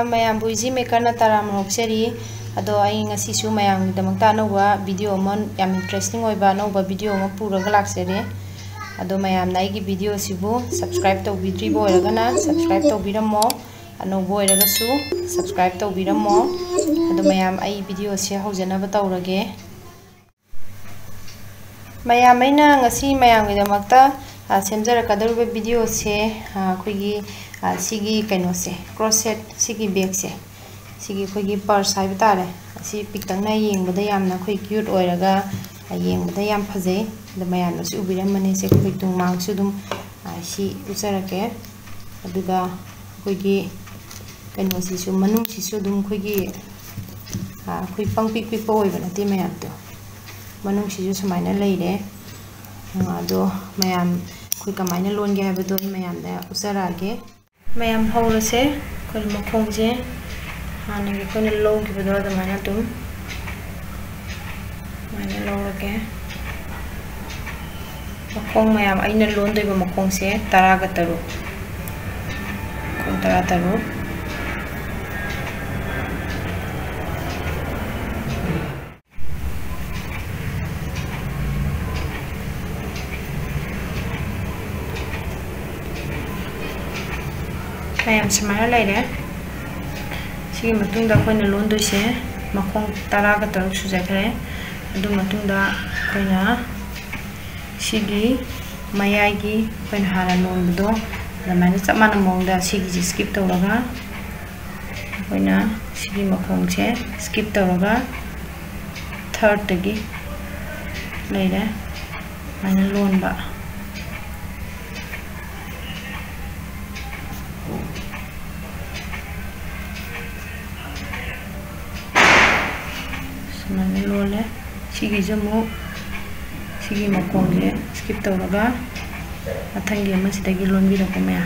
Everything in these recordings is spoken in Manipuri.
mayam buizi maker na taram rokseri ado ai ngasi su mayam damakta nowa video mon yam interesting oiba nowa video ma pura galaksere ado mayam nai gi video sibu subscribe to bidri boy ragana subscribe to biramo ano boy ragasu subscribe to biramo ado mayam ai video se hojana ba tawrage mayam aina ngasi mayam gi damakta semjara kadaruba video se khoigi sigi kaino se crochet sigi bag se sigi khoigi purse hai batare si piktang na yengbada yamna khoi cute oiraga yengbada yam phajei da mayam no si ubiram mane se khoi tung mang su dum si usarake aduga khoigi kaino si su manung si su dum khoigi khoi pang pik pik poi bana ti mayam to manung si su sumaina leire ado mayam khoi kamaina lon ge habado mayam da usarage mayam hawrase khoi makhongje hana ge khoi long ki bado da mana tum mana lorage makhong mayam aina lon doi ba makhong se 10 ga taru khong 10 taru mayam semana laire sigi matung da khoina lon doi se makhong 10 ga taruk sujakre adu matung da khoina sigi mayai gi khoina hala lon do lamana chamana mong da sigi skip tawraga khoina sigi makhong che skip tawraga third tagi laire mana lon ba mana lole sigi jamu sigi makong je skip tawraga athang ge ma sidagi lon bi da ko maya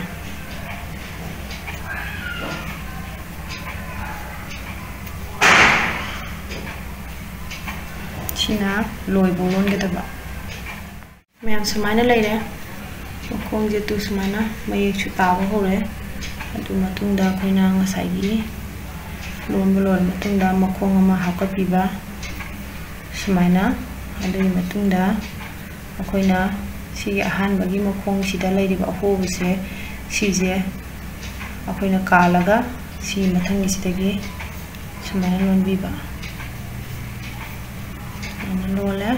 china loi bo lon ge da ba mayam samana leire makong je tu samana mai chu ta ba hore adu matung da khoina ngasai gi lon bolon matung da makong ama hakapi ba sumaina adui matungda akoina si ahan bagi makhong sida lairiba ahobu se sije akoina kalaga si mathangi sidagi sumaina lonbiba ana lole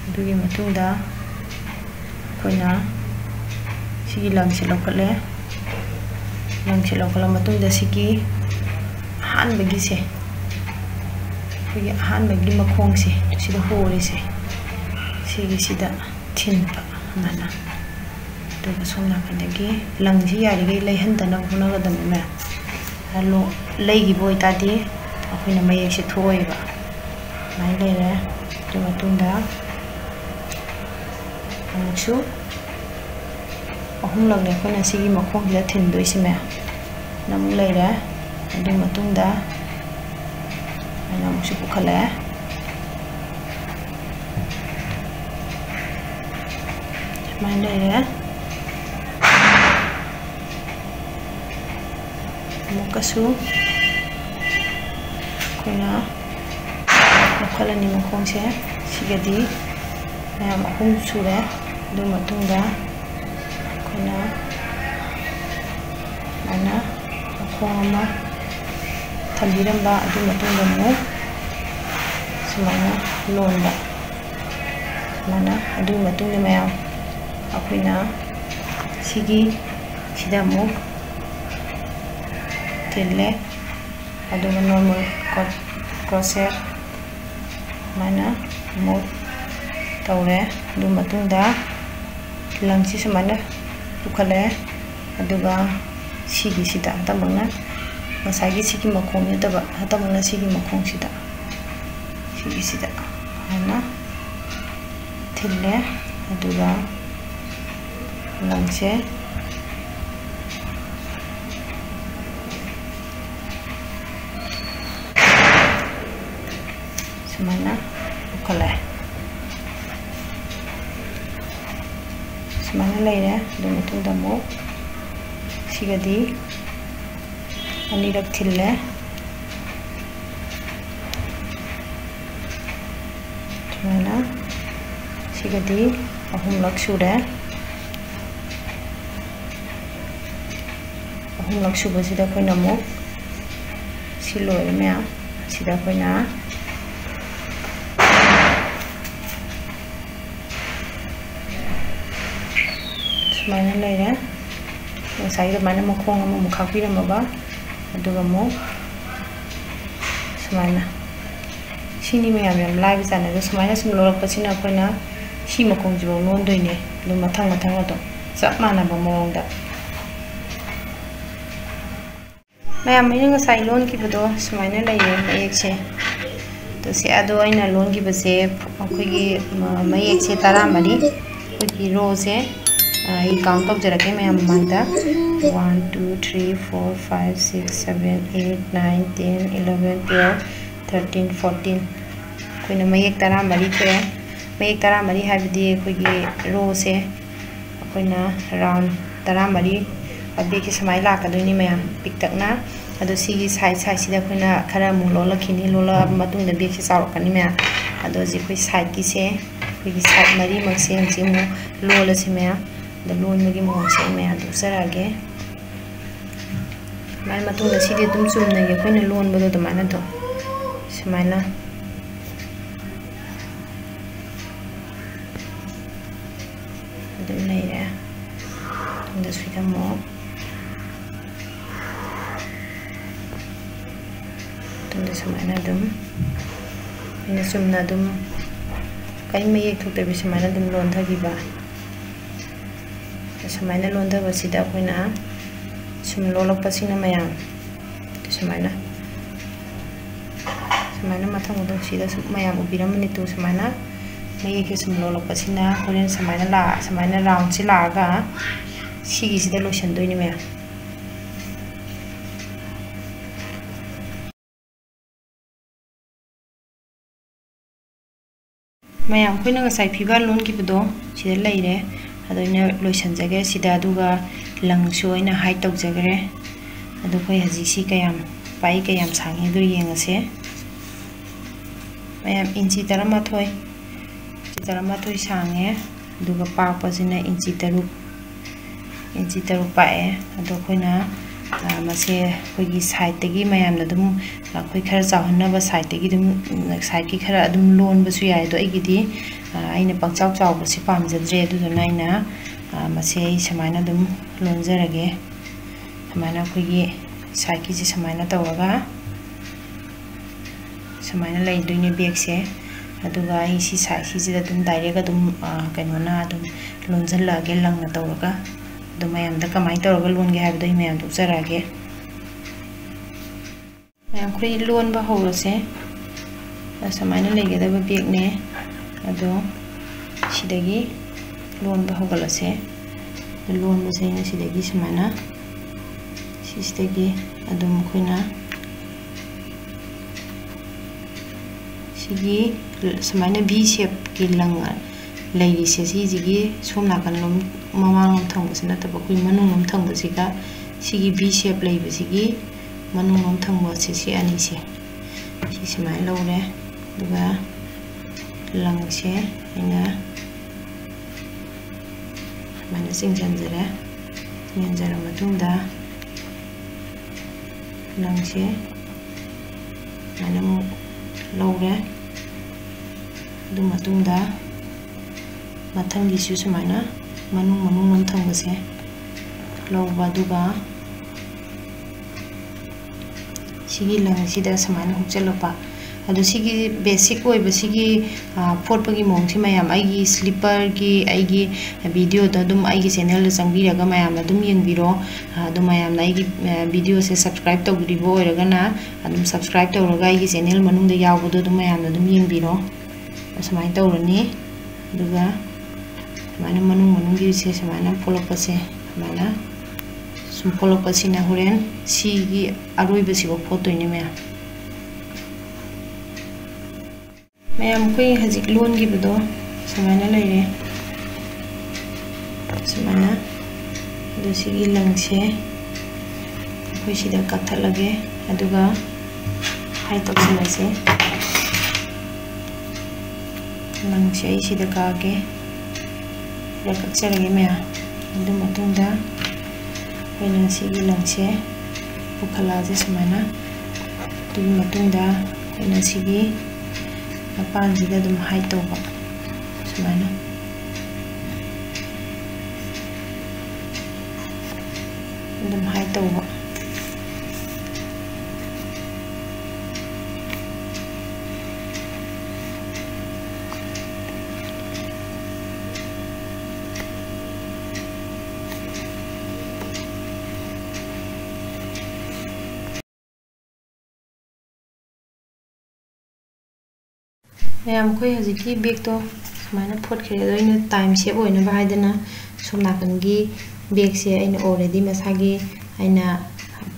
adugi matungda akoina si langsi lokale matungda sigi ahan bagi se khogi ahan bagi makhong se sida hori se sigi sida thinpa mana to basona kanagi langji yari gai leihan dana huna ga dam me halo leigi boy tadi akhina mayek se thoiba mai leire to matunda amuksu ahum lagne khona sigi makhong hila thin doi sime namung leire adu matunda ana musi bukhale mane ya mukasu kuna bukhala ni makhong se sigadi ayam ahum sure do matungda kuna ana makhong thambiram ba adu matungda mo sumana londa mana adu matungda mayam akoina sigi sida mo telle adu normal crochet mana mo tawre adu matungda langsi sumana bukhale aduga sigi sida tamangna masagi sigi makhong ni daba hatamana sigi makhong sida ana tille aduga langse semana bukhale semana laire do matungda mo sigadi अनीरक Thinley सुमाइना सिगदी अहुमलक सुरे अहुमलक सुबसिदा अखोइना अमुक सि लोइरे मैम सिदा अखोइना सुमाइना लेरे ngसाइ दमाइना मखोंग अमु खाक्पिरमबा अदुगा मु सुमाइना सिनी मैम याम लाइव जाने दो सुमाइना सुम लोरकपसिना अखोइना सी मखोंजिबो लोनदोइने दु मथांग मथांग अदो चप मानाबा मओंगदा मैम मैंने ngसाइ लोन किबदो सुमाइना लैये मयेकसे तो से अदो अइना लोन किबसे अखोइगी मयेकसे 14 अखोइगी रो से I count तौजरके मैम मांगदा 1 2 3 4 5 6 7 8 9 10 11 12 13 14 कोइना मयेक 14 थे मयेक 14 हाबिदि अखोइगी रो से अखोइना राउंड 14 अबेक से समाइ लाकदोइनि मैम पिकटकना अदो सिगी साइड साइड सिदा अखोइना खरा मु लोलखिनि लोला मतुंगदा बेक से चावकनि मैम अदो जी कोइ साइड की से अखोइगी साइड मरी मक्से हमसे मु लोलसे मैम द लोन मगी मोसे मैम दुसरागे माय मतुंगदा सिदि दुम चुमनगे अखोइना लोन बदो दमाना दो सुमाइना दुम लेरे द सुइदा मो दुम द सुमाइना दुम इन चुमना दुम कई मयेक थोक्ते बि सुमाइना दुम लोन थगिबा सुमाइना लोन थबसिदा अखोइना सुम लोलकपसिना मैम सुमाइना सुमाइना मथंग दो सिदा मैम उबिरमनि तो सुमाइना मयेक सुम लोलकपसिना होरेन सुमाइना राउंड से लागा सिगी सिदा लोसनदोइनि मैम मैम अखोइना ngसाइ फिबा लोन किबदो सिदा लैरे अदोइना लोसनजगे सिदा दुगा लंगसु अइना हाइट तौजगरे अदो खोइ हजिसि कयाम पाइ कयाम सांगे दो येंगसे मैम इंची 13 सांगे दुगा पाकपसिना इंची 3 पाए अदो खोइना मसे खोइगी साइड तगी मैम दम खोइ खरा चाहनबा साइड तगी दम साइड की खरा दम लोन बसु याय दो अइगिदि आइना पंगचाव चावबसि पामजद्रे अदुदना आइना मसे समाइना दम लोनजरगे समाइना खोइगी साइड की समाइना तौरगा समाइना लैदोइने बेग से अदुगा आई सी साइड सिदा दम डायरेक्ट दम कइनोना दम लोनजलगे लंगना तौरगा दो मैम द कमाइ तौरगा लोनगे हाबदो मैम दुजरागे मैम खोइ लोन बा होरसे समाइना लेगेदबा बेग ने अदो सिदगी लोन बा होगलसे लोन बसेना सिदगी समाइना सिस्तेगी अदुम खोइना सिगी समाइना भी शेप की लंग लैरिसे सिगी सोम नाकन लोम ममांग लोम थंबसे नतबा खोइ मनुंग लोम थंबसिगा सिगी भी शेप लैबसिगी मनुंग लोम थंबसे सि अनिसे सि समाइ लौरे दुगा लंगसे इना माइना सिंजनजरे सिंजनजरा मतुंगदा लंगसे माइना मु लौरे दु मतुंगदा मथंगिसु सुमाइना मनुंग लोम थंबसे लौबा दुगा सिगी लंगसिदा समाइना हुचलपा अदु सिगी बेसिक ओइबा सिगी फोटपगी मोंगसि मैम आइगी स्लीपर की आइगी वीडियो द दुम आइगी चैनल चंगबिरगा मैम दुम येंगबिरो अदु मैम आइगी वीडियो से सब्सक्राइब तौगरिबो ओइरगना अदुम सब्सक्राइब तौरगा आइगी चैनल मनुंगदा यावबदो दुम मैम दुम येंगबिरो समाइ तौरनी दुगा समाइना मनुंगी से समाइना फोलपसे समाइना सुम फोलपसिना होरेन सिगी अरोइबसिबो फोटोइने मैम कोई हजिक लोन की बदो समाना लेरे समाना दूसरी लंग से ꯑꯩꯈꯣꯏ ꯁꯤꯗ ꯀꯛꯊꯠꯂꯒꯦ ꯑꯗꯨꯒ ꯍꯥꯏ ꯇꯧꯁꯤꯜꯂꯁꯦ ꯂꯪꯁꯦ ꯑꯩ ꯁꯤꯗ ꯀꯛꯑꯒꯦ ꯁꯤꯗ ꯀꯛꯆꯔꯒꯦ ꯃꯌꯥꯝ ꯑꯗꯨ ꯃꯇꯨꯡꯗ ꯑꯩꯈꯣꯏꯅ ꯁꯤꯒꯤ ꯂꯪꯁꯦ ꯄꯨꯈꯠꯂꯛꯑꯁꯦ ꯁꯨꯃꯥꯏꯅ ꯑꯗꯨꯒꯤ ꯃꯇꯨꯡꯗ ꯑꯩꯈꯣꯏꯅ ꯁꯤꯒꯤ ꯃꯄꯥꯟꯁꯤꯗ ꯑꯗꯨꯝ ꯍꯥꯏ ꯇꯧꯕ ꯁꯨꯃꯥꯏꯅ ꯑꯗꯨꯝ ꯍꯥꯏ ꯇꯧꯕ ꯃꯌꯥꯝ ꯑꯩꯈꯣꯏ ꯍꯧꯖꯤꯛꯀꯤ ꯕꯦꯒꯇꯣ ꯁꯨꯃꯥꯏꯅ ꯐꯣꯠꯈ꯭ꯔꯦ ꯑꯗꯣ ꯑꯩꯅ ꯇꯥꯏꯝ ꯁꯦꯞ ꯑꯣꯏꯅꯕ ꯍꯥꯏꯗꯅ ꯁꯣꯝ ꯅꯥꯀꯟꯒꯤ ꯕꯦꯒꯁꯦ ꯑꯩꯅ ꯑꯣꯜꯔꯦꯗꯤ ꯃꯁꯥꯒꯤ ꯑꯩꯅ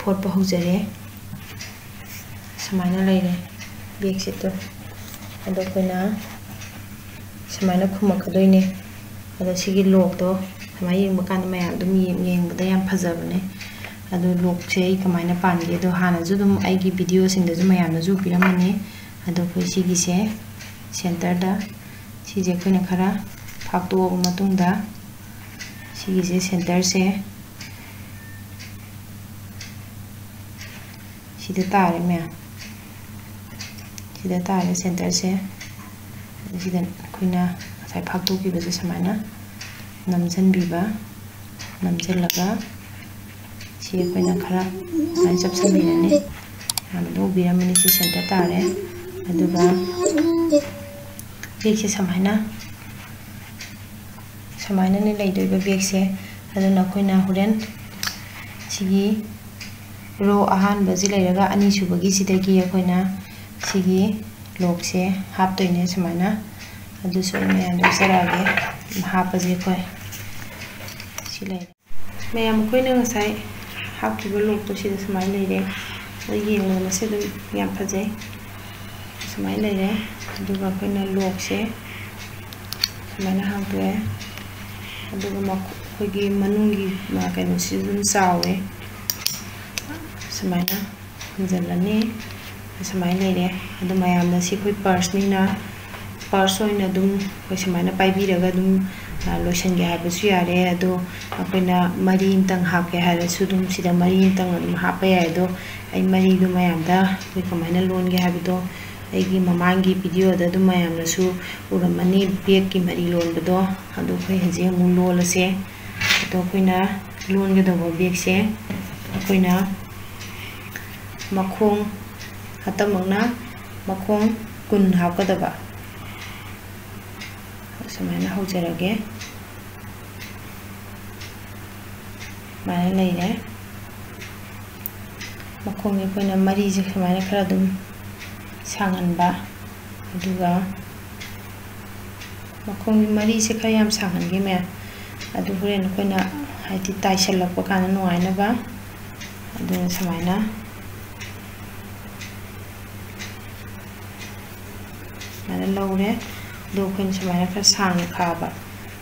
ꯐꯣꯠꯄ ꯍꯧꯖꯔꯦ ꯁꯨꯃꯥꯏꯅ ꯂꯩꯔꯦ ꯕꯦꯒꯁꯤꯗꯣ ꯑꯗꯣ ꯑꯩꯈꯣꯏꯅ ꯁꯨꯃꯥꯏꯅ ꯈꯨꯝꯃꯛꯀꯗꯣꯏꯅꯦ ꯑꯗꯣ ꯁꯤꯒꯤ ꯂꯣꯛꯇꯣ ꯁꯨꯃꯥꯏꯅ ꯌꯦꯡꯕ ꯀꯥꯟꯗ ꯃꯌꯥꯝ ꯑꯗꯨꯝ ꯌꯦꯡꯕꯗ ꯌꯥꯝ ꯐꯖꯕꯅꯦ ꯑꯗꯣ ꯂꯣꯛꯁꯦ ꯑꯩ ꯀꯃꯥꯏꯅ ꯄꯥꯟꯒꯦ ꯑꯗꯣ ꯍꯥꯟꯅꯁꯨ ꯑꯗꯨꯝ ꯑꯩꯒꯤ ꯚꯤꯗꯤꯑꯣꯁꯤꯡꯗꯁꯨ ꯃꯌꯥꯝꯅꯁꯨ ꯎꯕꯤꯔꯝꯃꯅꯤ ꯑꯗꯣ ꯑꯩꯈꯣই ꯁꯤꯒꯤꯁꯦ ꯁꯦꯟꯇꯔꯗ ꯁꯤꯁꯦ ꯑꯩꯈꯣꯏꯅ ꯈꯔ ꯐꯥꯛꯇꯣꯛꯑꯕ ꯃꯇꯨꯡꯗ ꯁꯤꯒꯤꯁꯦ ꯁꯦꯟꯇꯔꯁꯦ ꯁꯤꯗ ꯇꯥꯔꯦ ꯃꯌꯥꯝ ꯁꯤꯗ ꯇꯥꯔꯦ ꯁꯦꯟꯇꯔꯁꯦ ꯁꯤꯗ ꯑꯩꯈꯣꯏꯅ ꯉꯁꯥꯏ ꯐꯥꯛꯇꯣꯛꯈꯤꯕꯁꯦ ꯁꯨꯃꯥꯏꯅ ꯅꯝꯁꯤꯟꯕꯤꯕ ꯅꯝꯁꯤꯜꯂꯒ ꯁꯤ ꯑꯩꯈꯣꯏꯅ ꯈꯔ ꯁꯨꯃꯥꯏꯅ ꯆꯞꯁꯤꯟꯕꯤꯔꯅꯤ ꯌꯥꯝꯅ ꯎꯕꯤꯔꯝꯃꯅꯤ ꯁꯤ ꯁꯦꯟꯇꯔ ꯇꯥꯔꯦ ꯑꯗꯨꯒ ꯕꯦꯒꯁꯦ ꯁꯨꯃꯥꯏꯅꯅꯦ ꯂꯩꯗꯣꯏꯕ ꯕꯦꯒꯁꯦ ꯑꯗꯨꯅ ꯑꯩꯈꯣꯏꯅ ꯍꯣꯔꯦꯟ ꯁꯤꯒꯤ ꯔꯣ ꯑꯍꯥꯟꯕꯁꯤ ꯂꯩꯔꯒ ꯑꯅꯤꯁꯨꯕꯒꯤꯁꯤꯗꯒꯤ ꯑꯩꯈꯣꯏꯅ ꯁꯤꯒꯤ ꯂꯣꯛꯁꯦ ꯍꯥꯞꯇꯣꯏꯅꯦ ꯁꯨꯃꯥꯏꯅ ꯑꯗꯨꯁꯨ ꯑꯩ ꯃꯌꯥꯝꯗ ꯎꯠꯆꯔꯛꯑꯒꯦ ꯍꯥꯞꯄꯁꯦ ꯑꯩꯈꯣꯏ ꯁꯤ ꯂꯩꯔꯦ ꯃꯌꯥꯝ ꯑꯩꯈꯣꯏꯅ ꯉꯁꯥꯏ ꯍꯥꯞꯈꯤꯕ ꯂꯣꯛꯇꯣ ꯁꯤꯗ ꯁꯨꯃꯥꯏꯅ ꯂꯩꯔꯦ ꯑꯗꯣ ꯌꯦꯡꯕꯗ ꯃꯁꯤ ꯑꯗꯨꯝ ꯌꯥꯝ ꯐꯖꯩ ꯁꯨꯃꯥꯏꯅ ꯂꯩꯔꯦ ꯑꯗꯨꯒ ꯑꯩꯈꯣꯏꯅ ꯂꯣꯛꯁꯦ ꯁꯨꯃꯥꯏꯅ ꯍꯥꯡꯇꯣꯛꯑꯦ ꯑꯗꯨꯒ ꯑꯩꯈꯣꯏꯒꯤ ꯃꯅꯨꯡꯒꯤ ꯀꯩꯅꯣꯁꯤ ꯑꯗꯨꯝ ꯆꯥꯎꯋꯦ ꯁꯨꯃꯥꯏꯅ ꯍꯨꯟꯖꯤꯜꯂꯅꯤ ꯁꯨꯃꯥꯏꯅ ꯂꯩꯔꯦ ꯑꯗꯨ ꯃꯌꯥꯝꯅ ꯁꯤ ꯑꯩꯈꯣই ꯄꯔꯁꯅꯤꯅ ꯄꯔꯁ ꯑꯣꯏꯅ ꯑꯗꯨꯝ ꯑꯩꯈꯣꯏ ꯁꯨꯃꯥꯏꯅ ꯄꯥꯏꯕꯤꯔꯒ ꯑꯗꯨꯝ ꯂꯣꯏꯁꯤꯟꯒꯦ ꯍꯥꯏꯕꯁꯨ ꯌꯥꯔꯦ ꯑꯗꯣ ꯑꯩꯈꯣꯏꯅ ꯃꯔꯤ ꯑꯃꯇꯪ ꯍꯥꯞꯀꯦ ꯍꯥꯏꯔꯁꯨ ꯑꯗꯨꯝ ꯁꯤꯗ ꯃꯔꯤ ꯑꯃꯇꯪ ꯑꯗꯨꯝ ꯍꯥꯞꯄ ꯌꯥꯏ ꯑꯗꯣ ꯑꯩ ꯃꯔꯤꯗꯨ ꯃꯌꯥꯝꯗ ꯑꯩꯈꯣꯏ ꯀꯃꯥꯏꯅ ꯂꯣꯟꯒꯦ ꯍꯥꯏꯕꯗꯣ ꯑꯩꯒꯤ ꯃꯃꯥꯡꯒꯤ ꯚꯤꯗꯤꯑꯣꯗ ꯑꯗꯨꯝ ꯃꯌꯥꯝꯅꯁꯨ ꯎꯔꯝꯃꯅꯤ ꯕꯦꯒꯀꯤ ꯃꯔꯤ ꯂꯣꯟꯕꯗꯣ ꯑꯗꯣ ꯑꯩꯈꯣꯏ ꯍꯧꯖꯤꯛ ꯑꯃꯨꯛ ꯂꯣꯜꯂꯁꯦ ꯑꯗꯣ ꯑꯩꯈꯣꯏꯅ ꯂꯣꯟꯒꯗꯧꯕ ꯕꯦꯒꯁꯦ ꯑꯩꯈꯣꯏꯅ ꯃꯈꯣꯡ ꯍꯟꯇꯛꯃꯛꯅ ꯃꯈꯣꯡ 10 ꯍꯥꯞꯀꯗꯕ ꯁꯨꯃꯥꯏꯅ ꯍꯧꯖꯔꯒꯦ ꯁꯨꯃꯥꯏꯅ ꯂꯩꯔꯦ ꯃꯈꯣꯡꯁꯦ ꯑꯩꯈꯣꯏꯅ ꯃꯔꯤꯁꯦ ꯁꯨꯃꯥꯏꯅ ꯈꯔ ꯑꯗꯨꯝ ꯁꯥꯡꯍꯟꯕ ꯑꯗꯨꯒ ꯃꯈꯣꯡꯒꯤ ꯃꯔꯤꯁꯦ ꯈꯔ ꯌꯥꯝ ꯁꯥꯡꯍꯟꯒꯦ ꯃꯌꯥꯝ ꯑꯗꯨ ꯍꯣꯔꯦꯟ ꯑꯩꯈꯣꯏꯅ ꯍꯥꯏꯗꯤ ꯇꯥꯏꯁꯜꯂꯛꯄ ꯀꯥꯟꯗ ꯅꯨꯡꯉꯥꯏꯅꯕ ꯑꯗꯨꯅ ꯁꯨꯃꯥꯏꯅ ꯂꯧꯔꯦ ꯑꯗꯨ ꯑꯩꯈꯣꯏꯅ ꯁꯨꯃꯥꯏꯅ ꯈꯔ ꯁꯥꯡꯅ ꯈꯥꯕ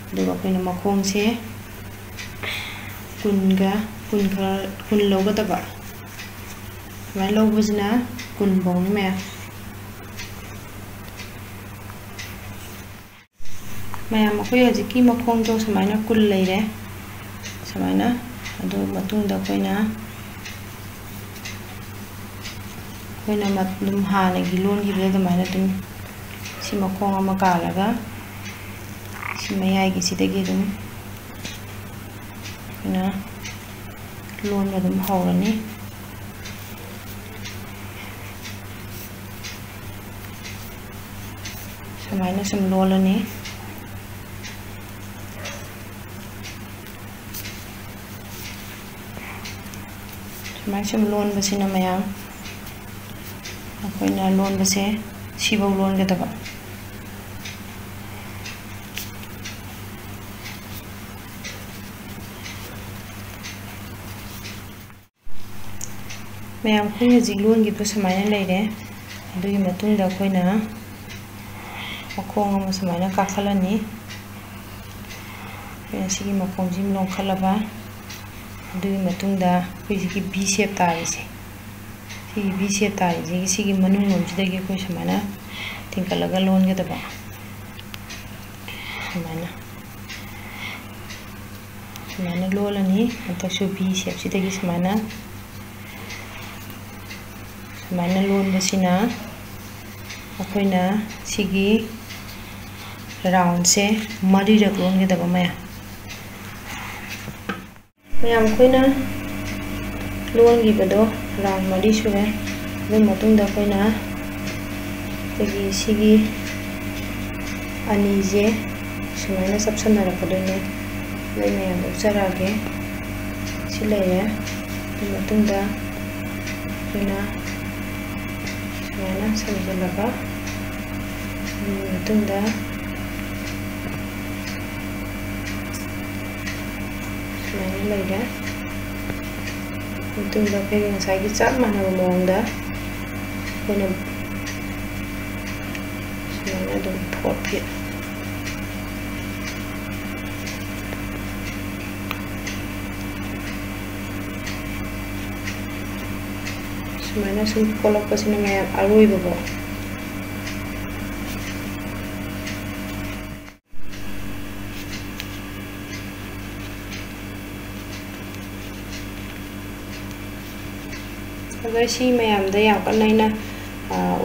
ꯑꯗꯨꯒ ꯑꯩꯈꯣꯏꯅ ꯃꯈꯣꯡꯁꯦ 10 ꯂꯧꯒꯗꯕ ꯁꯨꯃꯥꯏꯅ ꯂꯧꯕꯁꯤꯅ 10 ꯐꯥꯎꯅꯤ ꯃꯌꯥꯝ ꯑꯩꯈꯣꯏ ꯍꯧꯖꯤꯛꯀꯤ ꯃꯈꯣꯡꯗꯣ ꯁꯨꯃꯥꯏꯅ 10 ꯂꯩꯔꯦ ꯁꯨꯃꯥꯏꯅ ꯑꯗꯨ ꯃꯇꯨꯡꯗ ꯑꯩꯈꯣꯏꯅ ꯑꯗꯨꯝ ꯍꯥꯟꯅꯒꯤ ꯂꯣꯟꯈꯤꯕꯗ ꯑꯗꯨꯃꯥꯏꯅ ꯑꯗꯨꯝ ꯁꯤ ꯃꯈꯣꯡ ꯑꯃ ꯀꯥꯜꯂꯒ ꯁꯤ ꯃꯌꯥꯏꯒꯤꯁꯤꯗꯒꯤ ꯑꯗꯨꯝ ꯑꯩꯈꯣꯏꯅ ꯂꯣꯟꯕ ꯑꯗꯨꯝ ꯍꯧꯔꯅꯤ ꯁꯨꯃꯥꯏꯅ ꯁꯨꯝ ꯂꯣꯜꯂꯅꯤ ꯁꯨꯃꯥꯏꯅ ꯁꯨꯝ ꯂꯣꯟꯕꯁꯤꯅ ꯃꯌꯥꯝ ꯑꯩꯈꯣꯏꯅ ꯂꯣꯟꯕꯁꯦ ꯁꯤꯐꯧ ꯂꯣꯟꯒꯗꯕ ꯃꯌꯥꯝ ꯑꯩꯈꯣꯏ ꯍꯧꯖꯤꯛ ꯂꯣꯟꯈꯤꯕ ꯁꯨꯃꯥꯏꯅ ꯂꯩꯔꯦ ꯑꯗꯨꯒꯤ ꯃꯇꯨꯡꯗ ꯑꯩꯈꯣꯏꯅ ꯃꯈꯣꯡ ꯑꯃ ꯁꯨꯃꯥꯏꯅ ꯀꯥꯈꯠꯂꯅꯤ ꯑꯩꯈꯣꯏꯅ ꯁꯤꯒꯤ ꯃꯈꯣꯡꯁꯤ ꯂꯣꯡꯈꯠꯂꯕ ꯑꯗꯨꯒꯤ ꯃꯇꯨꯡꯗ ꯑꯩꯈꯣꯏ ꯁꯤꯒꯤ V shape ꯇꯥꯔꯤꯁꯦ ꯁꯤꯒꯤ V shape ꯇꯥꯔꯤꯁꯤꯒꯤ ꯁꯤꯒꯤ ꯃꯅꯨꯡꯂꯣꯝꯁꯤꯗꯒꯤ ꯑꯩꯈꯣꯏ ꯁꯨꯃꯥꯏꯅ ꯊꯤꯡꯀꯠꯂꯒ ꯂꯣꯟꯒꯗꯕ ꯁꯨꯃꯥꯏꯅ ꯂꯣꯜꯂꯅꯤ ꯍꯟꯗꯛꯁꯨ V shape ꯁꯤꯗꯒꯤ ꯁꯨꯃꯥꯏꯅ ꯂꯣꯟꯕꯁꯤꯅ ꯑꯩꯈꯣꯏꯅ ꯁꯤꯒꯤ ꯔꯥꯎꯟꯁꯦ ꯃꯔꯤꯔꯛ ꯂꯣꯟꯒꯗꯕ ꯃꯌꯥꯝ ꯑꯩꯈꯣꯏꯅ ꯂꯣꯟꯈꯤꯕꯗꯣ ꯔꯥꯎꯟ ꯃꯔꯤ ꯁꯨꯔꯦ ꯑꯗꯨ ꯃꯇꯨꯡꯗ ꯑꯩꯈꯣꯏꯅ ꯁꯤꯒꯤ ꯑꯅꯤꯁꯦ ꯁꯨꯃꯥꯏꯅ ꯆꯞꯁꯟꯅꯔꯛꯀꯗꯣꯏꯅꯦ ꯂꯣꯏ ꯃꯌꯥꯝ ꯎꯠꯆꯔꯛꯑꯒꯦ ꯁꯤ ꯂꯩꯔꯦ ꯑꯗꯨ ꯃꯇꯨꯡꯗ ꯑꯩꯈꯣꯏꯅ ꯁꯨꯃꯥꯏꯅ ꯁꯝꯖꯤꯜꯂꯒ ꯑꯗꯨ ꯃꯇꯨꯡꯗ ꯁꯨꯃꯥꯏꯅ ꯂꯩꯔꯦ ꯃꯇꯨꯡꯗ ꯑꯩꯈꯣꯏꯒꯤ ꯉꯁꯥꯏꯒꯤ ꯆꯞ ꯃꯥꯟꯅꯕ ꯃꯑꯣꯡꯗ ꯑꯩꯈꯣꯏꯅ ꯁꯨꯃꯥꯏꯅ ꯑꯗꯨꯝ 4 feet sumana sum kolok pasina mayam aroi babo agar si mayam da yang kanna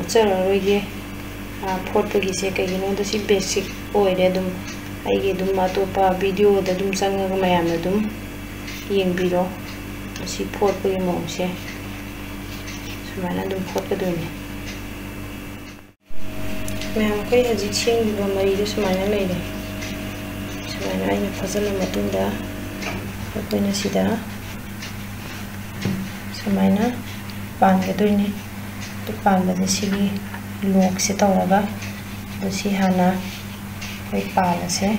utchararoige photpagi se kaigino da si basic oire dum aige dum atopa video da dum changaga mayam dum yengbiro si photpagi mongse sumana dum photkadoine mayam kai haji sengba mari da sumana leire sumana aina fazala matunda akoina sida sumana pangadoine to panbada sigi lok se tawraga do si hana koi pala se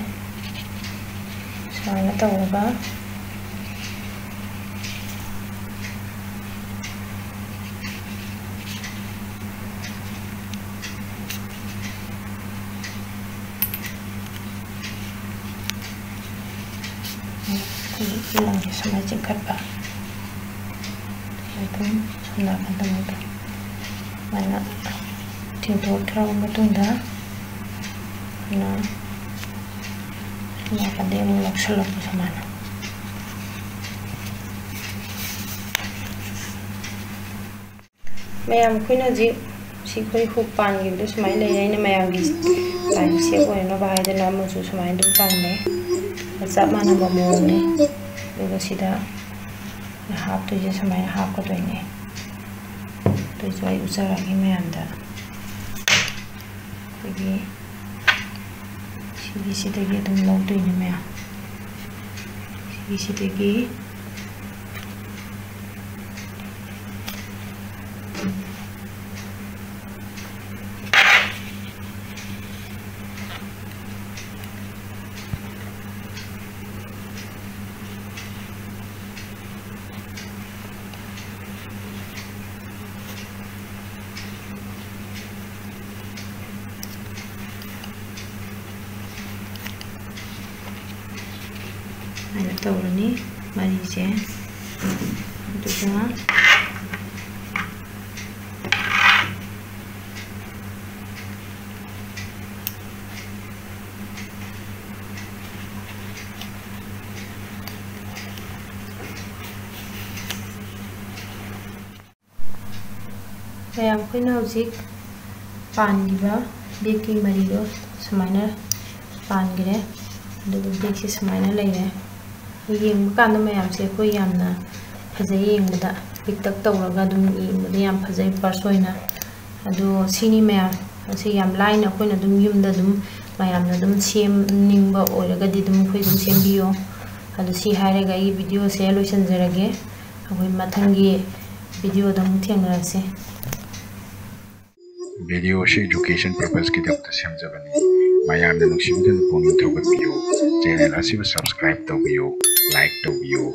sumana tawraga lagi sama jengkat pak itu sunnah teman mana tidur terlalu betunda nah ini pada yang mulak selok sama mayam kuina ji si koi hupan gitu semai le ini mayam gis lain siapa yang bahaya dan nama su semai dupan le Zap mana bamu ni, juga sida hap tu je sama hap ko tu ni, tu jual usah lagi me anda, lagi sida lagi tu melok tu ni me, sida lagi ada tahu ni mari je itu semua mayam kuina hujik pan giba baking mari do semaina pan gire do bake si semaina leire yeng kan mayam se ko yamna phajai yengda piktak tawraga dum yengda yam phajai parsoina adu sini mayam ase yam line akoina dum yumda dum mayamna dum sem ningba oiraga di dum khoi dum sembiyo adu si hairaga I video se loisan jarage akoi mathangi video dum thengrase video she education purpose ki dam semjabani mayam na nungsimdan poni tawgat biyo channel asiba subscribe tawbiyo like tawbiyo